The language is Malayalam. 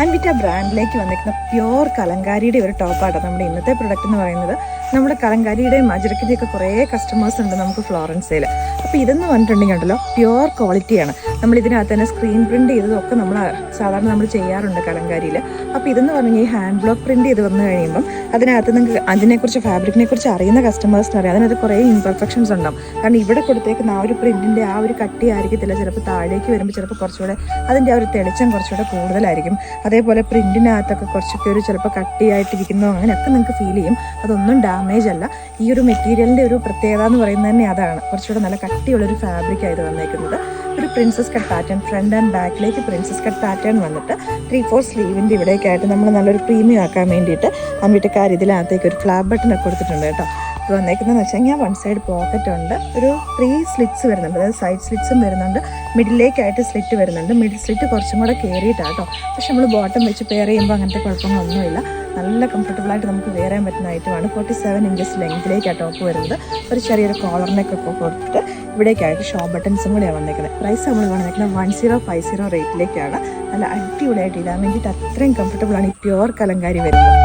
അൻവിറ്റ ബ്രാൻഡിലേക്ക് വന്നിരിക്കുന്ന പ്യുവർ കലങ്കാരിയുടെ ഒരു ടോപ്പാണ് നമ്മുടെ ഇന്നത്തെ പ്രൊഡക്റ്റ് എന്ന് പറയുന്നത്. നമ്മുടെ കലങ്കാരിയുടെയും അജ്രക്കിൻ്റെയൊക്കെ കുറേ കസ്റ്റമേഴ്സ് ഉണ്ട് നമുക്ക് ഫ്ലോറൻസിൽ. അപ്പോൾ ഇതെന്ന് പറഞ്ഞിട്ടുണ്ടെങ്കിൽ ഉണ്ടല്ലോ പ്യുവർ ക്വാളിറ്റിയാണ്. നമ്മൾ ഇതിനകത്ത് തന്നെ സ്ക്രീൻ പ്രിൻറ്റ് ചെയ്തതൊക്കെ സാധാരണ നമ്മൾ ചെയ്യാറുണ്ട് കലങ്കാരിയിൽ. അപ്പോൾ ഇതെന്ന് പറഞ്ഞാൽ ഈ ഹാൻഡ് ബ്ലോക്ക് പ്രിൻറ്റ് ചെയ്ത് വന്നു കഴിയുമ്പം അതിനകത്ത് നിങ്ങൾക്ക് അതിനെക്കുറിച്ച് ഫാബ്രിക്കിനെ കുറിച്ച് അറിയുന്ന കസ്റ്റമേഴ്സിന് അറിയാം അതിനകത്ത് കുറേ ഇംപെർഫെക്ഷൻസ് ഉണ്ടാവും. കാരണം ഇവിടെ കൊടുത്തേക്കുന്ന ആ ഒരു പ്രിൻറ്റിൻ്റെ ആ ഒരു കട്ടി ആയിരിക്കത്തില്ല, ചിലപ്പോൾ താഴേക്ക് വരുമ്പോൾ ചിലപ്പോൾ കുറച്ചുകൂടെ അതിൻ്റെ ആ ഒരു തെളിച്ചം കുറച്ചുകൂടെ കൂടുതലായിരിക്കും. അതേപോലെ പ്രിൻറ്റിനകത്തൊക്കെ കുറച്ചൊക്കെ ഒരു ചിലപ്പോൾ കട്ടിയായിട്ടിരിക്കുന്നോ അങ്ങനെയൊക്കെ നിങ്ങൾക്ക് ഫീൽ ചെയ്യും. അതൊന്നും ഡാമേജ് അല്ല. ഈ ഒരു മെറ്റീരിയലിൻ്റെ ഒരു പ്രത്യേകത എന്ന് പറയുന്നത് തന്നെ അതാണ്. കുറച്ചുകൂടെ നല്ല കട്ടിയുള്ളൊരു ഫാബ്രിക്കായത് വന്നേക്കുന്നത്. ഒരു princess cut pattern, front and ബാക്കിലേക്ക് പ്രിൻസസ് കട്ട് പാറ്റേൺ വന്നിട്ട് 3/4 സ്ലീവിൻ്റെ ഇവിടേക്കായിട്ട് നമ്മൾ നല്ലൊരു പ്രീമിയം ആക്കാൻ വേണ്ടിയിട്ട് അൻവിറ്റക്കാർ ഇതിനകത്തേക്ക് ഒരു ഫ്ലാപ്പ് ബട്ടണൊക്കെ കൊടുത്തിട്ടുണ്ട് കേട്ടോ. ഇത് വന്നേക്കുന്നതെന്ന് വെച്ച് കഴിഞ്ഞാൽ 1 സൈഡ് പോക്കറ്റ് ഉണ്ട്, ഒരു 3 സ്ലിറ്റ്സ് വരുന്നുണ്ട്, അതായത് സൈഡ് സ്ലിറ്റ്സും വരുന്നുണ്ട്, മിഡിലേക്കായിട്ട് സ്ലിറ്റ് വരുന്നുണ്ട്. മിഡിൽ സ്ലിറ്റ് കുറച്ചും കൂടെ കയറിയിട്ടാട്ടോ. പക്ഷെ നമ്മൾ ബോട്ടം വെച്ച് പെയർ ചെയ്യുമ്പോൾ അങ്ങനത്തെ കുഴപ്പങ്ങളൊന്നുമില്ല. നല്ല കംഫർട്ടബിളായിട്ട് നമുക്ക് വെയർ ചെയ്യാൻ പറ്റുന്ന ഐറ്റമാണ്. 47 ഇഞ്ചസ് ലെങ്തിലേക്കാണ് ടോപ്പ് വരുന്നത്. ഒരു ചെറിയൊരു കോളറിനൊക്കെ കൊടുത്തിട്ട് ഇവിടേക്കായിട്ട് ഷോ ബട്ടൺസും കൂടെയാണ് വന്നേക്കുന്നത്. പ്രൈസ് നമ്മൾ വന്നേക്കുന്നത് 1050 റേറ്റിലേക്കാണ്. നല്ല അടിപൊളിയായിട്ട് ഇടാൻ വേണ്ടിയിട്ട് അത്രയും കംഫർട്ടബിളാണ് ഈ പ്യുവർ കലങ്കാരി വരുന്നത്.